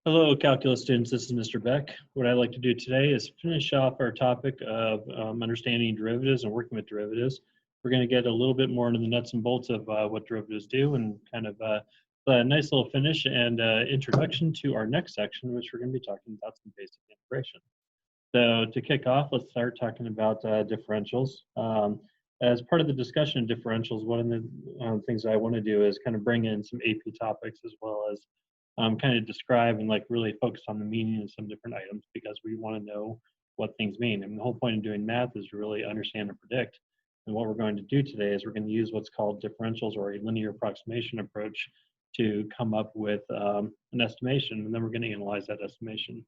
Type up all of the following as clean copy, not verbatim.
Hello, calculus students. This is Mr. Beck. What I'd like to do today is finish off our topic of understanding derivatives and working with derivatives. We're going to get a little bit more into the nuts and bolts of what derivatives do and kind of a nice little finish and introduction to our next section, which we're going to be talking about some basic integration. So to kick off, let's start talking about differentials. As part of the discussion of differentials, one of the things I want to do is kind of bring in some AP topics as well as kind of describe and like really focus on the meaning of some different items because we want to know what things mean. And the whole point of doing math is to really understand and predict. And what we're going to do today is we're going to use what's called differentials or a linear approximation approach to come up with an estimation, and then we're going to analyze that estimation.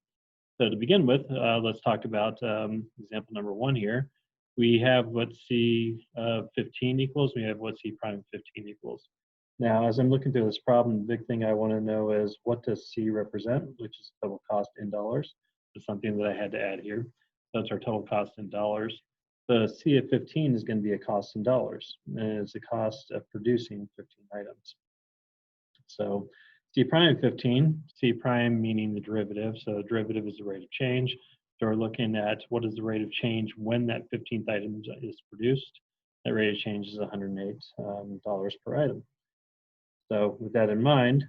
So to begin with, let's talk about example number one here. We have what C15 equals, we have what C prime 15 equals. Now, as I'm looking through this problem, the big thing I want to know is what does C represent, which is total cost in dollars. It's something that I had to add here. That's our total cost in dollars. The C of 15 is going to be a cost in dollars, and it's the cost of producing 15 items. So C prime 15, C prime meaning the derivative. So derivative is the rate of change. So we're looking at what is the rate of change when that 15th item is produced. That rate of change is $108 per item. So with that in mind,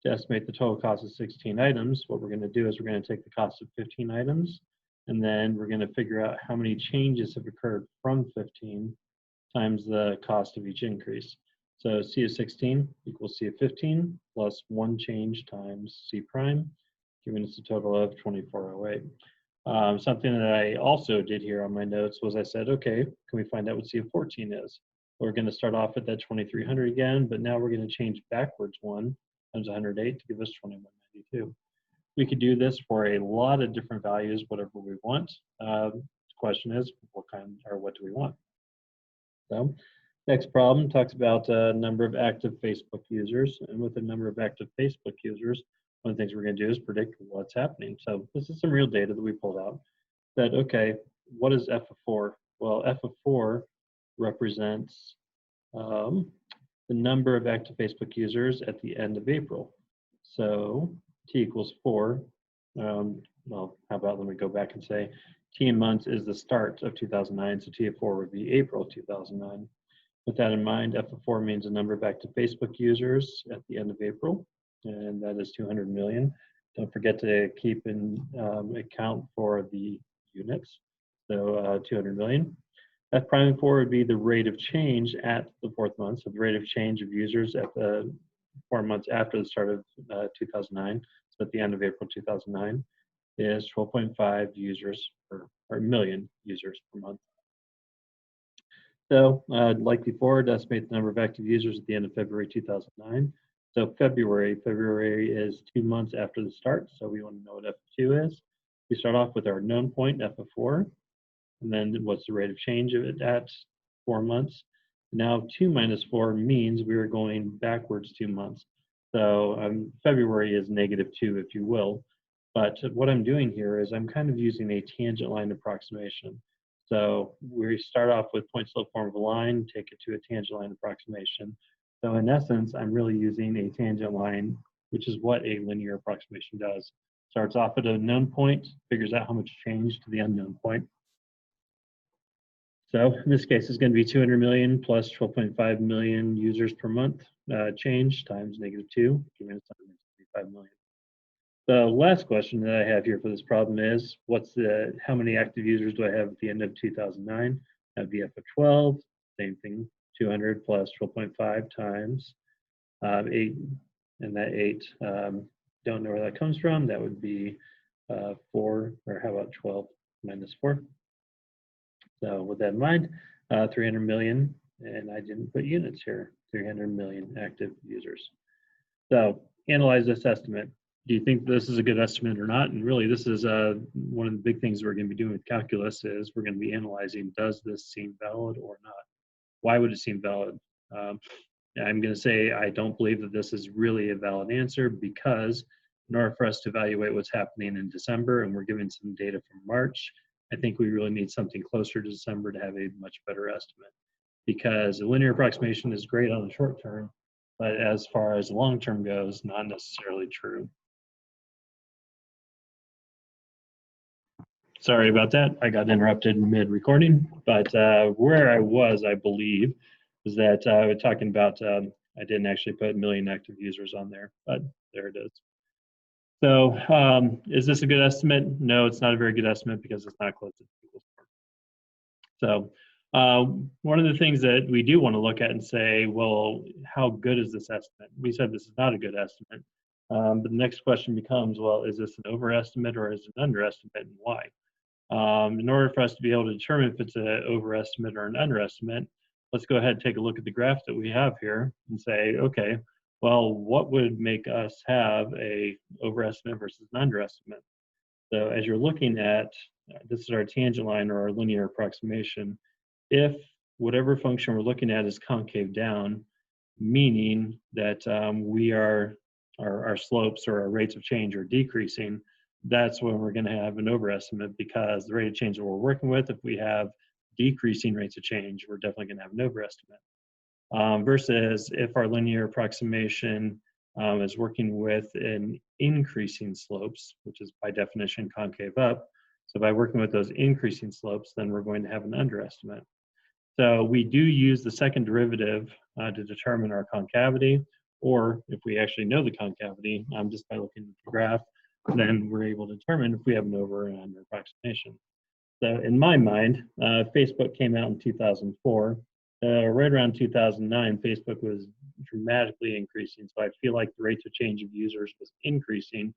to estimate the total cost of 16 items, what we're going to do is we're going to take the cost of 15 items, and then we're going to figure out how many changes have occurred from 15 times the cost of each increase. So C of 16 equals C of 15 plus 1 change times C prime, giving us a total of 2408. Something that I also did here on my notes was I said, okay, can we find out what C of 14 is? We're going to start off at that 2300 again, but now we're going to change backwards 1 times 108 to give us 2192. We could do this for a lot of different values, whatever we want. The question is, what kind or what do we want? So, next problem talks about number of active Facebook users. And with the number of active Facebook users, one of the things we're going to do is predict what's happening. So this is some real data that we pulled out. That, okay, what is F of 4? Well, F of 4 represents the number of active Facebook users at the end of April. So T equals 4. Well, how about let me go back and say T in months is the start of 2009, so T of 4 would be April 2009. With that in mind, F of 4 means the number of active Facebook users at the end of April, and that is 200 million. Don't forget to keep in account for the units, so 200 million. F prime of 4 would be the rate of change at the 4th month, so the rate of change of users at the 4 months after the start of 2009, so at the end of April 2009, is 12.5 users or million users per month. So, like before, to estimate the number of active users at the end of February 2009. So February is 2 months after the start, so we want to know what F2 is. We start off with our known point, F of 4, and then what's the rate of change of it at 4 months. Now 2 minus 4 means we are going backwards 2 months. So February is -2, if you will. But what I'm doing here is I'm kind of using a tangent line approximation. So we start off with point slope form of a line, take it to a tangent line approximation. So in essence, I'm really using a tangent line, which is what a linear approximation does. Starts off at a known point, figures out how much change to the unknown point. So in this case, it's going to be 200 million plus 12.5 million users per month change times -2, giving us 165 million. The last question that I have here for this problem is, how many active users do I have at the end of 2009? That'd be F of 12, same thing, 200 plus 12.5 times 8, and that 8, don't know where that comes from. That would be 4, or how about 12 minus 4? So with that in mind, 300 million, and I didn't put units here, 300 million active users. So analyze this estimate. Do you think this is a good estimate or not? And really, this is one of the big things we're going to be doing with calculus is we're going to be analyzing, does this seem valid or not? Why would it seem valid? I'm going to say I don't believe that this is really a valid answer because in order for us to evaluate what's happening in December, and we're giving some data from March, I think we really need something closer to December to have a much better estimate. Because a linear approximation is great on the short term, but as far as long term goes, not necessarily true. Sorry about that. I got interrupted mid-recording, but where I was, I believe, is that we're talking about, I didn't actually put million active users on there, but there it is. So is this a good estimate? No, it's not a very good estimate because it's not close to the score. So one of the things that we do want to look at and say, well, how good is this estimate? We said this is not a good estimate. But the next question becomes, well, is this an overestimate or is it an underestimate, and why? In order for us to be able to determine if it's an overestimate or an underestimate, let's go ahead and take a look at the graph that we have here and say, okay, well, what would make us have a overestimate versus an underestimate? So as you're looking at, this is our tangent line or our linear approximation. If whatever function we're looking at is concave down, meaning that our slopes or our rates of change are decreasing, that's when we're going to have an overestimate, because the rate of change that we're working with, if we have decreasing rates of change, we're definitely going to have an overestimate. Versus if our linear approximation is working with an increasing slopes, which is by definition concave up. So by working with those increasing slopes, then we're going to have an underestimate. So we do use the second derivative to determine our concavity, or if we actually know the concavity, just by looking at the graph, then we're able to determine if we have an over and under approximation. So in my mind, Facebook came out in 2004. Right around 2009, Facebook was dramatically increasing. So I feel like the rates of change of users was increasing.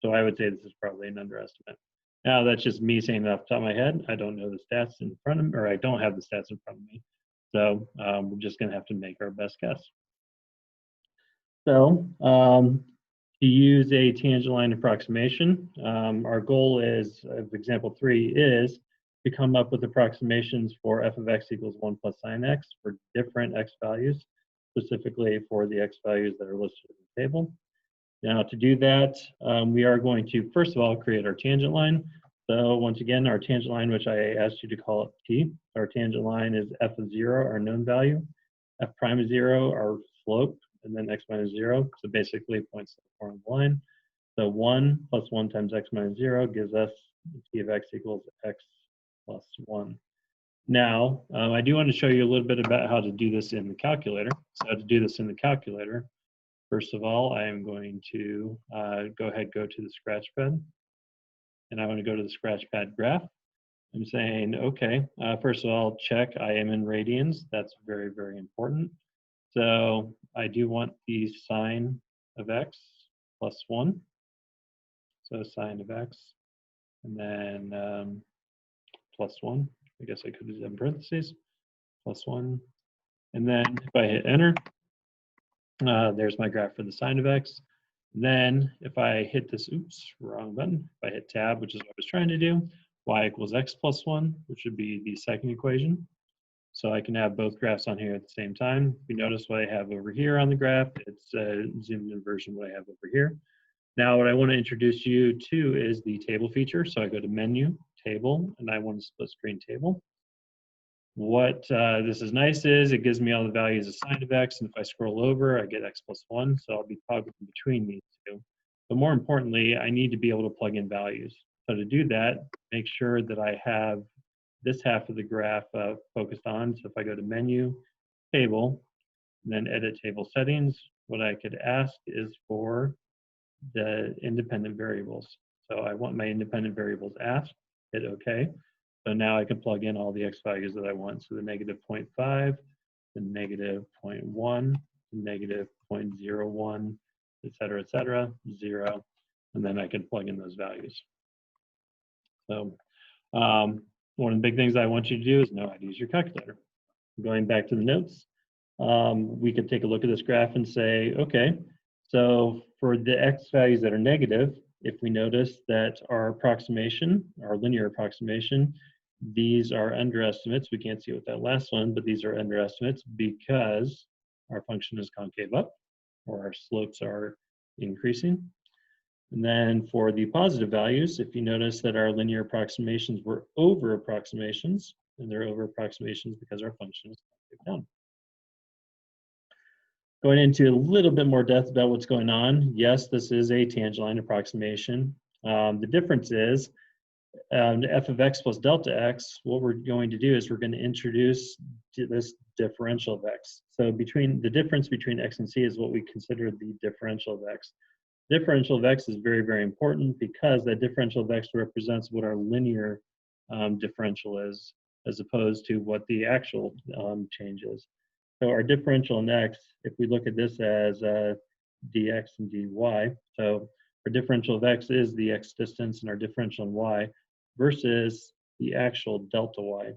So I would say this is probably an underestimate. Now that's just me saying it off the top of my head. I don't know the stats in front of me, or I don't have the stats in front of me. So we're just going to have to make our best guess. So to use a tangent line approximation, our goal is, of example 3, is to come up with approximations for f of x equals 1 plus sine x for different x values, specifically for the x values that are listed in the table. Now to do that, we are going to, first of all, create our tangent line. So once again, our tangent line, which I asked you to call it t, our tangent line is f of 0, our known value, f prime of 0, our slope, and then x minus 0. So basically points to the form of the line. So 1 plus 1 times x minus 0 gives us t of x equals x plus 1. Now, I do want to show you a little bit about how to do this in the calculator. So to do this in the calculator, first of all, I am going to go to the Scratchpad. And I want to go to the Scratchpad graph. I'm saying, okay, first of all, check I am in radians. That's very, very important. So I do want the sine of x plus 1. So sine of x, and then plus 1. I guess I could have done parentheses, plus 1. And then if I hit enter, there's my graph for the sine of x. Then if I hit this, oops, wrong button. If I hit tab, which is what I was trying to do, y equals x plus 1, which would be the second equation. So I can have both graphs on here at the same time. If you notice what I have over here on the graph, it's a zoomed in version of what I have over here. Now what I want to introduce you to is the table feature. So I go to menu, table, and I want a split screen table. What this is nice is it gives me all the values of sine of x, and if I scroll over, I get x plus 1, so I'll be toggling between these two. But more importantly, I need to be able to plug in values. So to do that, make sure that I have this half of the graph focused on. So if I go to menu, table, and then edit table settings, what I could ask is for the independent variables. So I want my independent variables asked, hit OK. So now I can plug in all the x values that I want. So the negative 0.5, the negative 0.1, the negative 0.01, et cetera, 0. And then I can plug in those values. So one of the big things I want you to do is know how to use your calculator. Going back to the notes, we could take a look at this graph and say, okay, so for the x values that are negative, if we notice that our approximation, our linear approximation, these are underestimates. We can't see it with that last one, but these are underestimates because our function is concave up, or our slopes are increasing. And then for the positive values, if you notice that our linear approximations were over approximations, and they're over approximations because our function is concave down. Going into a little bit more depth about what's going on, yes, this is a tangent line approximation. The difference is f of x plus delta x, what we're going to do is we're going to introduce this differential of x. So between the difference between x and c is what we consider the differential of x. Differential of x is very, very important because that differential of x represents what our linear differential is, as opposed to what the actual change is. So our differential in x, if we look at this as dx and dy, so our differential of x is the x distance, and our differential in y versus the actual delta y.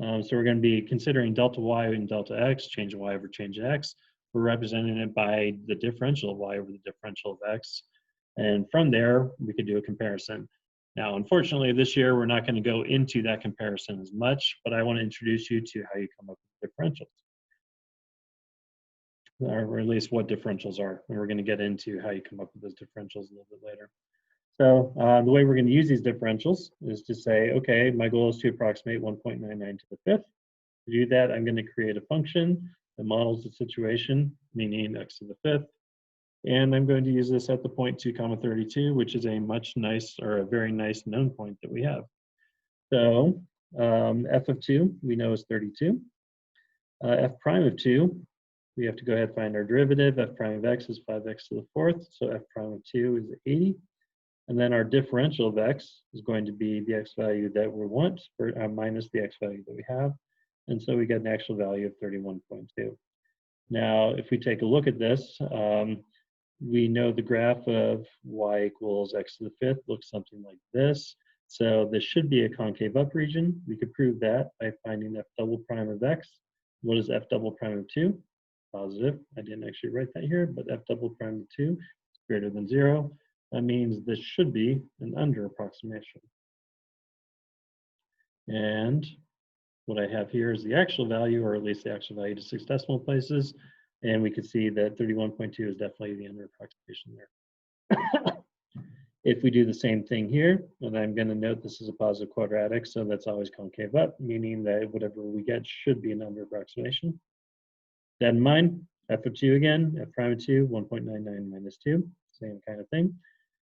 So we're going to be considering delta y and delta x, change in y over change in x. We're representing it by the differential of y over the differential of x. And from there, we could do a comparison. Now, unfortunately, this year, we're not going to go into that comparison as much, but I want to introduce you to how you come up with differentials, or at least what differentials are. And we're going to get into how you come up with those differentials a little bit later. So the way we're going to use these differentials is to say, okay, my goal is to approximate 1.99 to the fifth. To do that, I'm going to create a function that models the situation, meaning x to the fifth. And I'm going to use this at the point 2, 32, which is a a very nice known point that we have. So f of 2, we know is 32. F prime of 2, we have to go ahead and find our derivative. F prime of x is 5x to the fourth, so f prime of 2 is 80. And then our differential of x is going to be the x value that we want, minus the x value that we have. And so we get an actual value of 31.2. Now, if we take a look at this, we know the graph of y equals x to the fifth looks something like this. So this should be a concave up region. We could prove that by finding f double prime of x. What is f double prime of 2? Positive. I didn't actually write that here, but f double prime of 2 is greater than 0. That means this should be an under approximation. And what I have here is the actual value, or at least the actual value to 6 decimal places. And we can see that 31.2 is definitely the under approximation there. If we do the same thing here, and I'm going to note this is a positive quadratic, so that's always concave up, meaning that whatever we get should be an under approximation. That in mind, f of 2 again, f prime of 2, 1.99 minus 2, same kind of thing.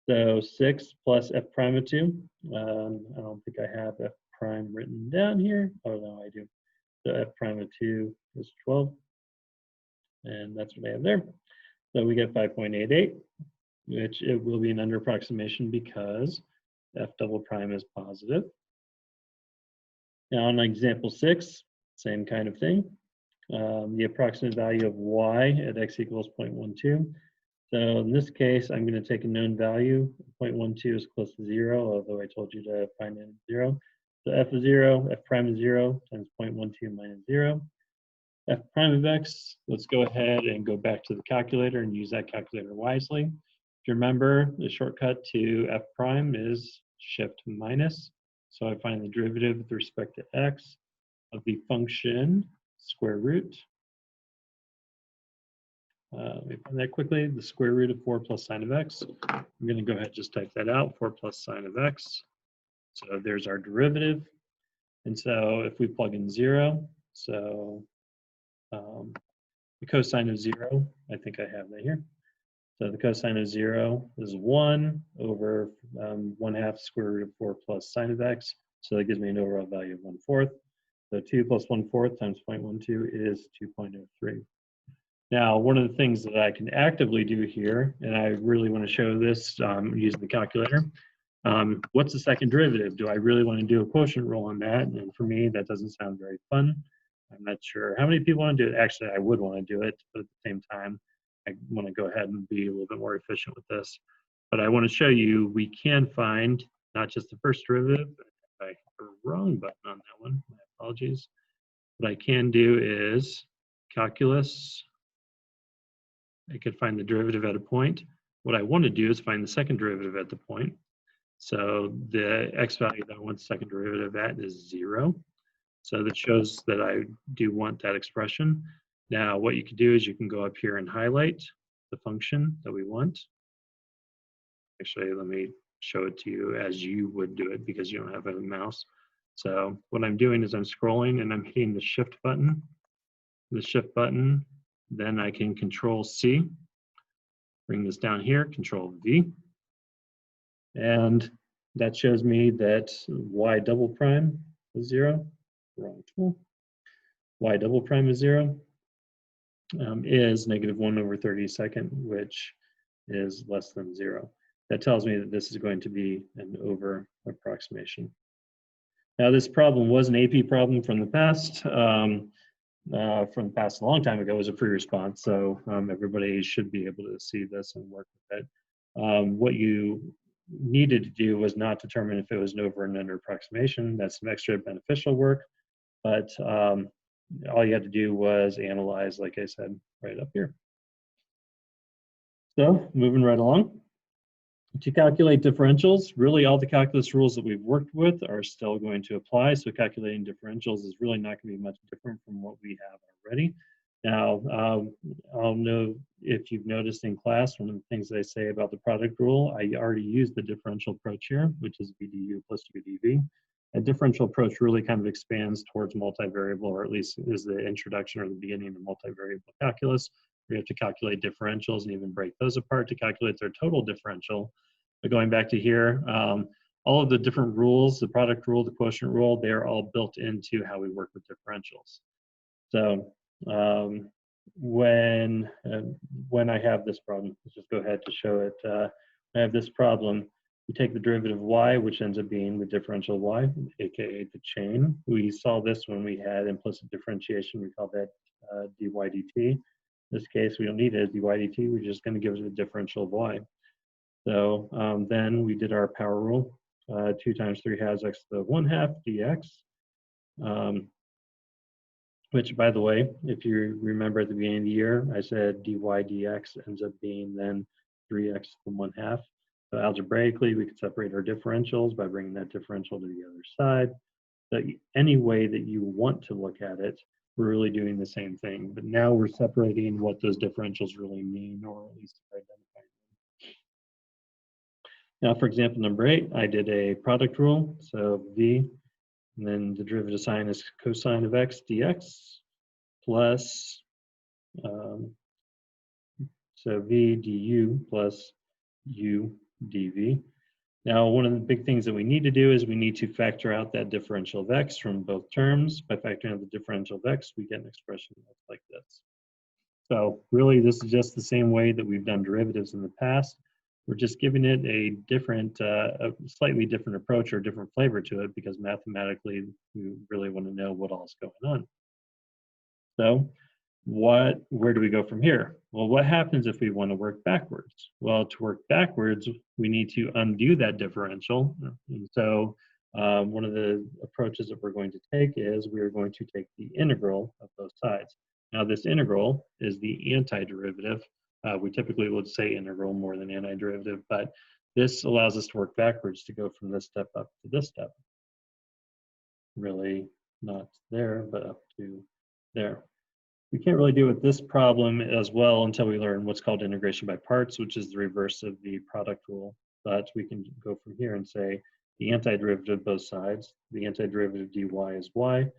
So 6 plus f prime of 2. I don't think I have f prime written down here. Oh, no, I do. So f prime of 2 is 12. And that's what I have there. So we get 5.88, which it will be an under approximation because f double prime is positive. Now on example 6, same kind of thing. The approximate value of y at x equals 0.12. So in this case, I'm going to take a known value. 0.12 is close to 0, although I told you to find it at 0. So f of 0, f prime of 0 times 0.12 minus 0. F prime of x, let's go ahead and go back to the calculator and use that calculator wisely. If you remember, the shortcut to f prime is shift minus. So I find the derivative with respect to x of the function square root. Let me find that quickly. The square root of 4 plus sine of x. I'm going to go ahead and just type that out, 4 plus sine of x. So there's our derivative. And so if we plug in 0, so the cosine of 0, I think I have that here. So the cosine of 0 is 1 over 1/2 square root of 4 plus sine of x. So that gives me an overall value of 1/4. So 2 plus 1/4 times 0.12 is 2.03. Now, one of the things that I can actively do here, and I really want to show this using the calculator, what's the second derivative? Do I really want to do a quotient rule on that? And for me, that doesn't sound very fun. I'm not sure how many people want to do it. Actually, I would want to do it, but at the same time, I want to go ahead and be a little bit more efficient with this. But I want to show you we can find not just the first derivative. I hit the wrong button on that one. My apologies. What I can do is calculus. I could find the derivative at a point. What I want to do is find the second derivative at the point. So the x value that I want the second derivative at is 0. So that shows that I do want that expression. Now, what you can do is you can go up here and highlight the function that we want. Actually, let me show it to you as you would do it because you don't have a mouse. So what I'm doing is I'm scrolling and I'm hitting the shift button. The shift button, then I can control C, bring this down here, control V. And that shows me that y double prime is 0. Wrong tool. Y double prime is 0 is negative 1/32, which is less than 0. That tells me that this is going to be an over approximation. Now, this problem was an AP problem from the past. A long time ago, was a free response, so everybody should be able to see this and work with it. What you needed to do was not determine if it was an over and under approximation. That's some extra beneficial work, but all you had to do was analyze, like I said, right up here. So moving right along. To calculate differentials, really all the calculus rules that we've worked with are still going to apply. So calculating differentials is really not going to be much different from what we have already. Now, I'll know if you've noticed in class, one of the things I say about the product rule, I already used the differential approach here, which is VDU plus VDV. A differential approach really kind of expands towards multivariable, or at least is the introduction or the beginning of multivariable calculus. We have to calculate differentials and even break those apart to calculate their total differential. But going back to here, all of the different rules, the product rule, the quotient rule, they're all built into how we work with differentials. So when I have this problem, let's just go ahead to show it. I have this problem. We take the derivative of y, which ends up being the differential of y, aka the chain. We saw this when we had implicit differentiation. We call that dy dt. In this case, we don't need it as dy dt. We're just going to give it a differential of y. So then we did our power rule. 2 times 3 halves x to the 1/2 dx. Which, by the way, if you remember at the beginning of the year, I said dy dx ends up being then 3x to the 1/2. So algebraically, we could separate our differentials by bringing that differential to the other side. So any way that you want to look at it, we're really doing the same thing. But now we're separating what those differentials really mean, or at least identifying them. Now, for example, number 8, I did a product rule. So v, and then the derivative sign is cosine of x dx plus, so v du plus u dv. Now, one of the big things that we need to do is we need to factor out that differential of x from both terms. By factoring out the differential of x, we get an expression that's like this. So really, this is just the same way that we've done derivatives in the past. We're just giving it a different, a slightly different approach or different flavor to it, because mathematically, we really want to know what all is going on. So where do we go from here? Well, what happens if we want to work backwards? Well, to work backwards, we need to undo that differential. And so one of the approaches that we're going to take is we're going to take the integral of both sides. Now, this integral is the antiderivative. We typically would say integral more than antiderivative, but this allows us to work backwards to go from this step up to this step. Really not there, but up to there. We can't really do with this problem as well until we learn what's called integration by parts, which is the reverse of the product rule. But we can go from here and say the antiderivative of both sides, the antiderivative dy is y,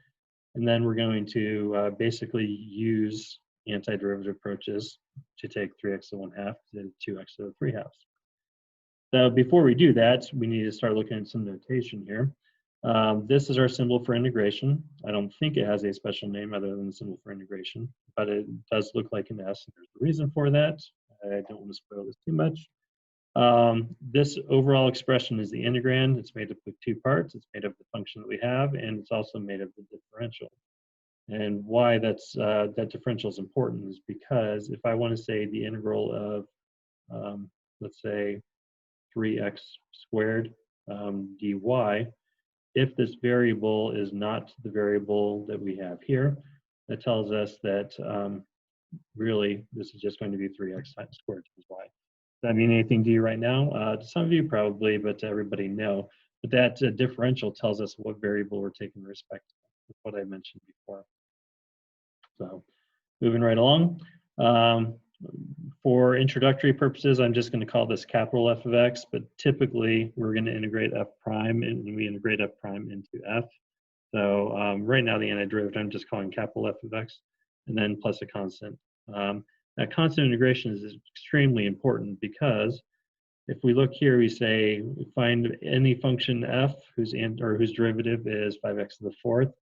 and then we're going to basically use antiderivative approaches to take 3x to the 1/2 to 2x to the 3/2. So before we do that, we need to start looking at some notation here. This is our symbol for integration. I don't think it has a special name other than the symbol for integration, but it does look like an S, and there's a reason for that. I don't want to spoil this too much. This overall expression is the integrand. It's made up of 2 parts. It's made up of the function that we have, and it's also made up of the differential. And why that differential is important is because if I want to say the integral of, let's say, 3x squared dy, if this variable is not the variable that we have here, that tells us that really this is just going to be 3x squared times y. Does that mean anything to you right now? To some of you probably, but to everybody no. But that differential tells us what variable we're taking respect to. That's what I mentioned before. So moving right along. For introductory purposes, I'm just going to call this capital F of x, but typically we're going to integrate f prime, and we integrate f prime into f. So right now the antiderivative I'm just calling capital F of x, and then plus a constant. That constant integration is extremely important because If we look here, we say find any function f whose derivative is 5x to the fourth.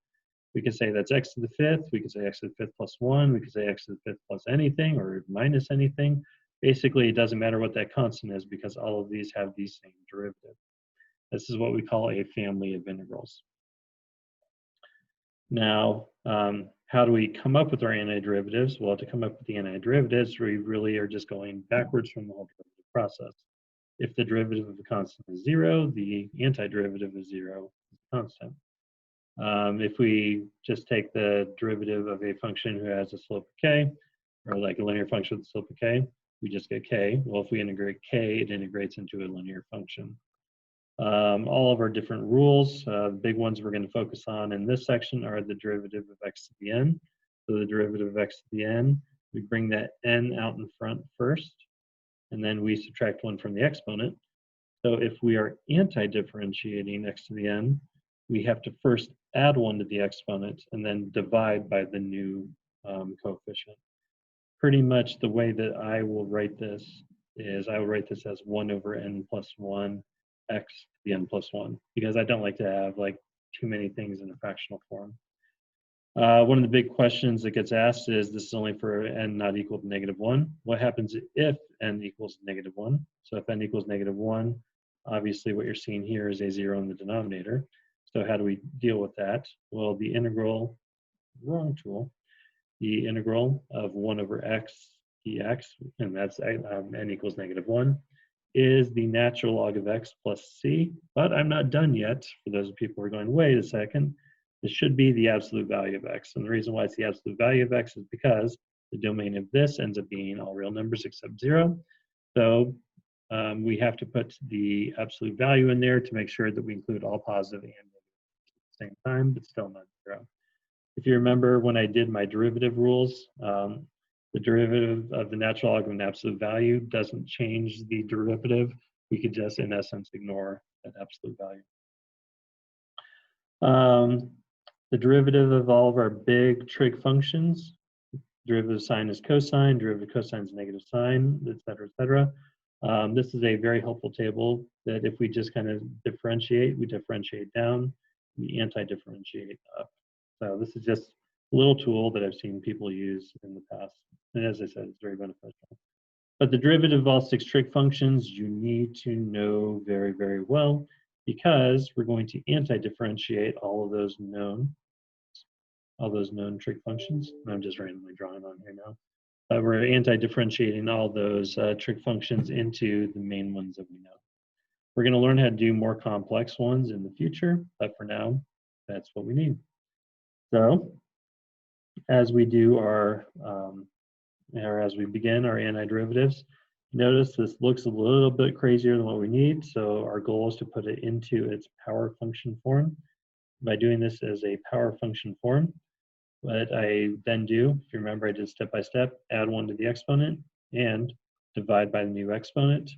We could say that's x to the fifth. We could say x to the fifth plus 1. We could say x to the fifth plus anything or minus anything. Basically, it doesn't matter what that constant is because all of these have the same derivative. This is what we call a family of integrals. Now, how do we come up with our antiderivatives? Well, to come up with the antiderivatives, we really are just going backwards from the whole derivative process. If the derivative of the constant is 0, the antiderivative of 0 is constant. If we just take the derivative of a function who has a slope of k, or like a linear function with a slope of k, we just get k. Well, if we integrate k, it integrates into a linear function. All of our different rules, the big ones we're going to focus on in this section are the derivative of x to the n. So the derivative of x to the n, we bring that n out in front first, and then we subtract 1 from the exponent. So if we are anti-differentiating x to the n, we have to first add 1 to the exponent and then divide by the new coefficient. Pretty much the way that I will write this is I will write this as 1 over n plus 1 x to the n plus 1 because I don't like to have like too many things in a fractional form. One of the big questions that gets asked is this is only for n not equal to -1. What happens if n equals -1? So if n equals -1, obviously what you're seeing here is a 0 in the denominator. So how do we deal with that? Well, the integral, wrong tool, the integral of 1 over x dx, and that's n equals -1, is the natural log of x plus c. But I'm not done yet. For those people who are going, wait a second, this should be the absolute value of x. And the reason why it's the absolute value of x is because the domain of this ends up being all real numbers except 0. So we have to put the absolute value in there to make sure that we include all positive and negative at the same time, but still not 0. If you remember when I did my derivative rules, the derivative of the natural log of an absolute value doesn't change the derivative. We could just, in essence, ignore that absolute value. The derivative of all of our big trig functions, derivative of sine is cosine, derivative of cosine is negative sine, et cetera, et cetera. This is a very helpful table that if we just kind of differentiate, we differentiate down, we anti-differentiate up. So this is just a little tool that I've seen people use in the past. And as I said, it's very beneficial. But the derivative of all 6 trig functions, you need to know very, very well because we're going to anti-differentiate all of those known trig functions. I'm just randomly drawing on here now. We're anti-differentiating all those trig functions into the main ones that we know. We're going to learn how to do more complex ones in the future, but for now, that's what we need. So, as we do our, or as we begin our antiderivatives, notice this looks a little bit crazier than what we need. So our goal is to put it into its power function form. By doing this as a power function form, what I then do, if you remember I did step by step, add 1 to the exponent and divide by the new exponent,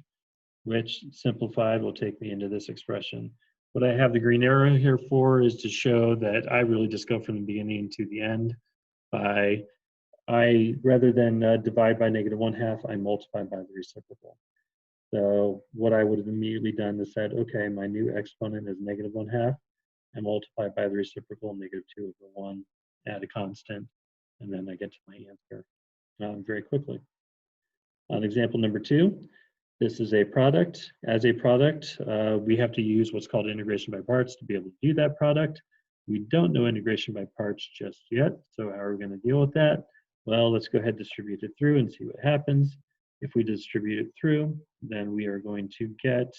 which simplified will take me into this expression. What I have the green arrow here for is to show that I really just go from the beginning to the end by, rather than divide by -1/2, I multiply by the reciprocal. So what I would have immediately done is said, okay, my new exponent is -1/2, and multiply by the reciprocal, -2/1, add a constant, and then I get to my answer very quickly. On example number 2, this is a product. As a product, we have to use what's called integration by parts to be able to do that product. We don't know integration by parts just yet, so how are we going to deal with that? Well, let's go ahead and distribute it through and see what happens. If we distribute it through, then we are going to get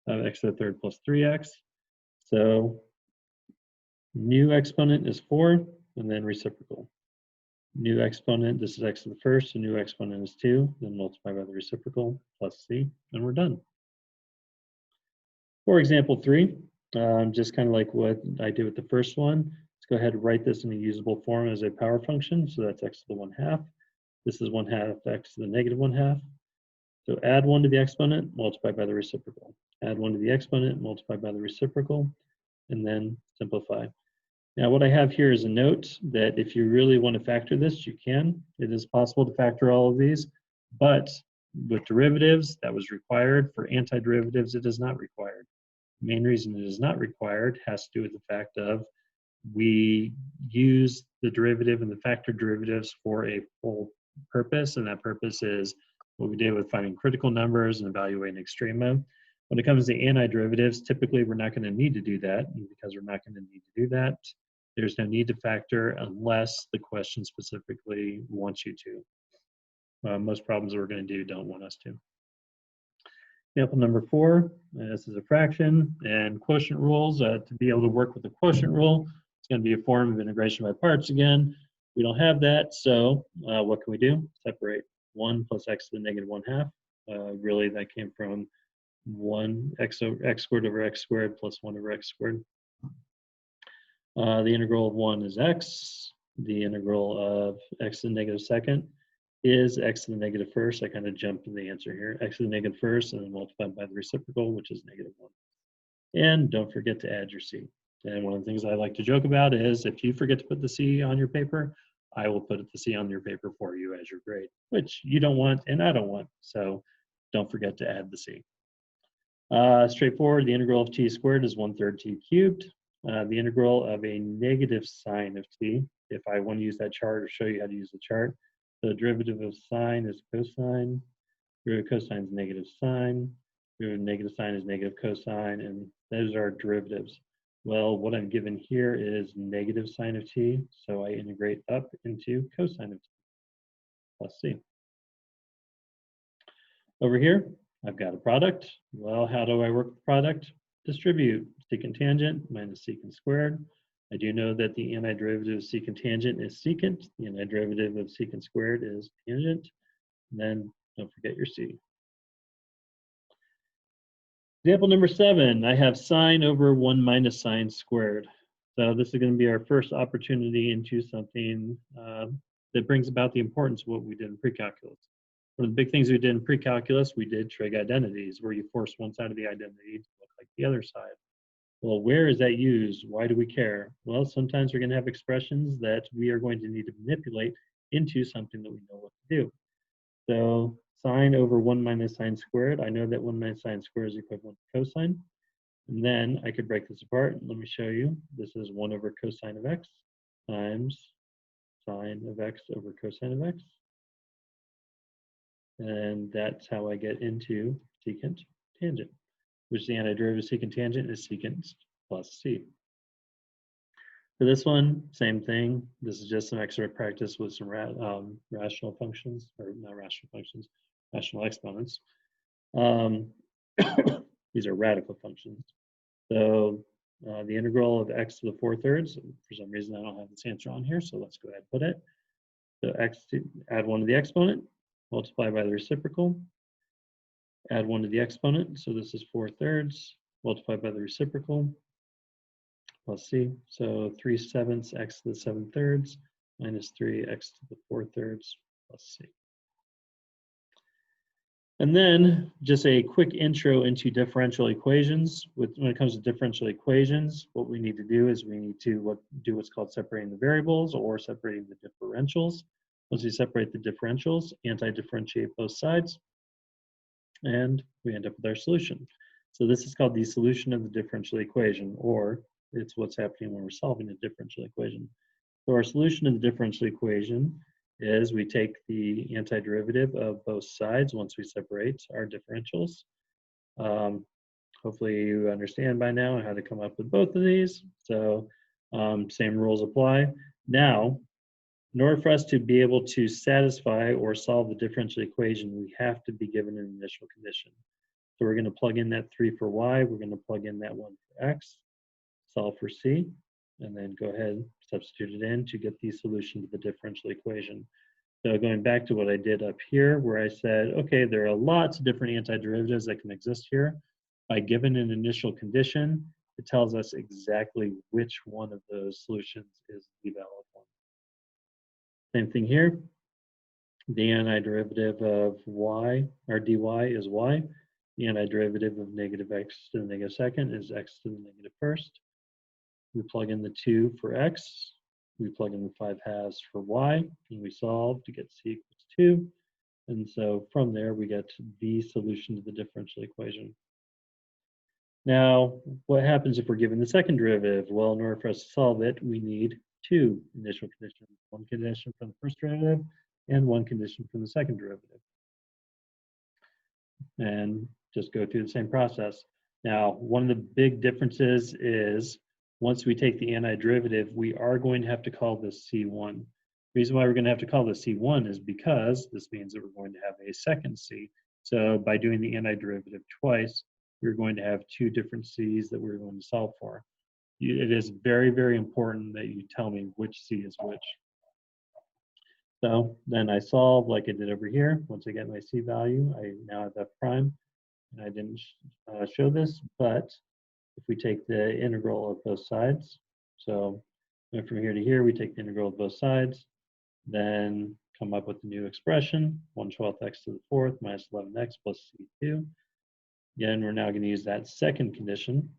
x to the third plus 3x. So new exponent is 4, and then reciprocal. New exponent, this is x to the first, so new exponent is 2, then multiply by the reciprocal, plus c, and we're done. For example 3, just kind of like what I did with the first one, let's go ahead and write this in a usable form as a power function, so that's x to the 1/2. This is 1/2 x to the -1/2. So add 1 to the exponent, multiply by the reciprocal. Add 1 to the exponent, multiply by the reciprocal, and then simplify. Now what I have here is a note that if you really want to factor this, you can. It is possible to factor all of these, but with derivatives, that was required. For antiderivatives, it is not required. The main reason it is not required has to do with the fact of we use the derivative and the factor derivatives for a full purpose, and that purpose is what we did with finding critical numbers and evaluating extrema. When it comes to antiderivatives, typically we're not going to need to do that, and because we're not going to need to do that, there's no need to factor unless the question specifically wants you to. Most problems that we're going to do don't want us to. Example number 4, this is a fraction and quotient rules. To be able to work with the quotient rule, it's going to be a form of integration by parts again. We don't have that, so what can we do? Separate 1 plus x to the negative 1/2. Really, that came from 1 x squared over x squared plus 1 over x squared. The integral of 1 is x. The integral of x to the negative second is x to the negative first. I kind of jumped in the answer here. X to the negative first and then multiplied by the reciprocal, which is negative 1. And don't forget to add your c. And one of the things I like to joke about is if you forget to put the c on your paper, I will put the c on your paper for you as your grade, which you don't want and I don't want. So don't forget to add the c. Straightforward, the integral of t squared is 1/3 t cubed. The integral of a negative sine of t, if I want to use that chart or show you how to use the chart, the derivative of sine is cosine, derivative of cosine is negative sine, derivative of negative sine is negative cosine, and those are derivatives. Well, what I'm given here is negative sine of t, so I integrate up into cosine of t plus c. Over here, I've got a product. Well, how do I work the product? Distribute secant tangent minus secant squared. I do know that the antiderivative of secant tangent is secant. The antiderivative of secant squared is tangent. And then don't forget your c. Example number 7, I have sine over 1 minus sine squared. So this is going to be our first opportunity into something that brings about the importance of what we did in pre-calculus. One of the big things we did in pre-calculus, we did trig identities, where you force one side of the identity to look like the other side. Well, where is that used? Why do we care? Well, sometimes we're going to have expressions that we are going to need to manipulate into something that we know what to do. So sine over 1 minus sine squared, I know that 1 minus sine squared is equivalent to cosine. And then I could break this apart. Let me show you. This is 1 over cosine of x times sine of x over cosine of x. And that's how I get into secant tangent, which the antiderivative of secant tangent is secant plus c. For this one, same thing. This is just some extra practice with some rational functions, or not rational functions, rational exponents. These are radical functions. So the integral of x to the 4/3, for some reason I don't have this answer on here, so let's go ahead and put it. So x to add 1 to the exponent, multiply by the reciprocal, add 1 to the exponent, so this is 4/3, multiplied by the reciprocal, plus c. So 3/7 x to the 7/3 minus 3x to the 4/3 plus c. And then just a quick intro into differential equations. When it comes to differential equations, what we need to do is we need to do what's called separating the variables or separating the differentials. Once we separate the differentials, anti-differentiate both sides, and we end up with our solution. So this is called the solution of the differential equation, or it's what's happening when we're solving a differential equation. So our solution of the differential equation is we take the antiderivative of both sides once we separate our differentials. Hopefully you understand by now how to come up with both of these. So same rules apply. Now, in order for us to be able to satisfy or solve the differential equation, we have to be given an initial condition. So we're going to plug in that 3 for y, we're going to plug in that 1 for x, solve for c, and then go ahead and substitute it in to get the solution to the differential equation. So going back to what I did up here, where I said, okay, there are lots of different antiderivatives that can exist here. By given an initial condition, it tells us exactly which one of those solutions is the valid one. Same thing here. The antiderivative of y, or dy, is y. The antiderivative of negative x to the negative second is x to the negative first. We plug in the 2 for x, we plug in the 5/2 for y, and we solve to get c equals 2. And so from there, we get the solution to the differential equation. Now, what happens if we're given the second derivative? Well, in order for us to solve it, we need two initial conditions, one condition from the first derivative and one condition from the second derivative. And just go through the same process. Now, one of the big differences is once we take the antiderivative, we are going to have to call this C1. The reason why we're going to have to call this C1 is because this means that we're going to have a second C. So by doing the antiderivative twice, we're going to have two different C's that we're going to solve for. It is very, very important that you tell me which C is which. So then I solve like I did over here. Once I get my C value, I now have F prime. And I didn't show this, but if we take the integral of both sides, so from here to here, we take the integral of both sides, then come up with the new expression, 1/12 x to the fourth minus 11x plus C2. Again, we're now going to use that second condition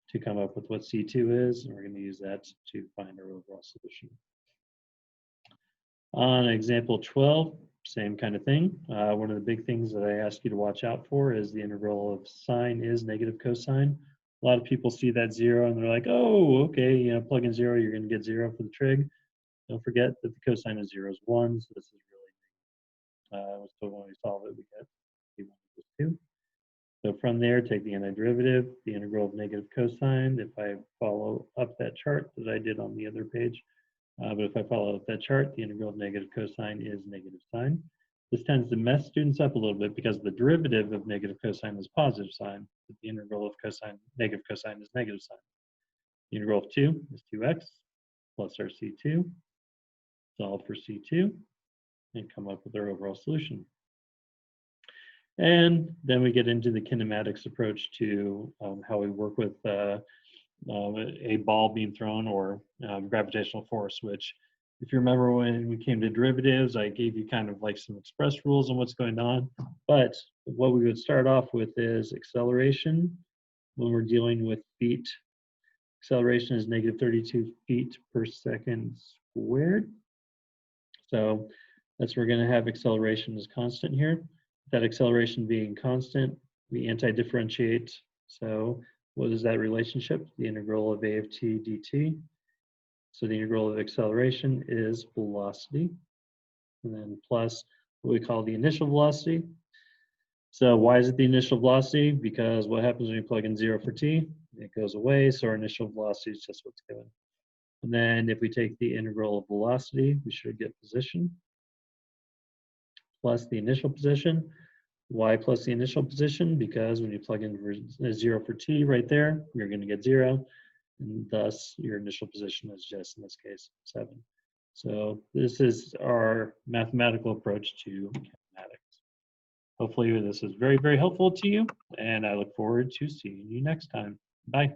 to come up with what C2 is, and we're going to use that to find our overall solution. On example 12, same kind of thing. One of the big things that I ask you to watch out for is the integral of sine is negative cosine. A lot of people see that 0 and they're like, oh, okay, you know, plug in 0, you're going to get 0 for the trig. Don't forget that the cosine of 0 is 1, so this is really, so when we solve it, we get c1 equals 2. So from there, take the antiderivative, the integral of negative cosine. If I follow up that chart that I did on the other page, but if I follow up that chart, the integral of negative cosine is negative sine. This tends to mess students up a little bit because the derivative of negative cosine is positive sine, but the integral of cosine, negative cosine is negative sine. The integral of 2 is 2x plus our C2. Solve for C2 and come up with our overall solution. And then we get into the kinematics approach to how we work with a ball being thrown or gravitational force, which if you remember when we came to derivatives, I gave you kind of like some express rules on what's going on. But what we would start off with is acceleration. When we're dealing with feet, acceleration is negative 32 feet per second squared. So that's we're going to have acceleration as constant here. That acceleration being constant, we anti-differentiate. So what is that relationship? The integral of a of t dt. So the integral of acceleration is velocity, and then plus what we call the initial velocity. So why is it the initial velocity? Because what happens when you plug in 0 for t? It goes away, so our initial velocity is just what's given. And then if we take the integral of velocity, we should get position plus the initial position. Why plus the initial position? Because when you plug in 0 for t right there, you're going to get 0. And thus, your initial position is just, in this case, 7. So this is our mathematical approach to kinematics. Hopefully this is very, very helpful to you, and I look forward to seeing you next time. Bye.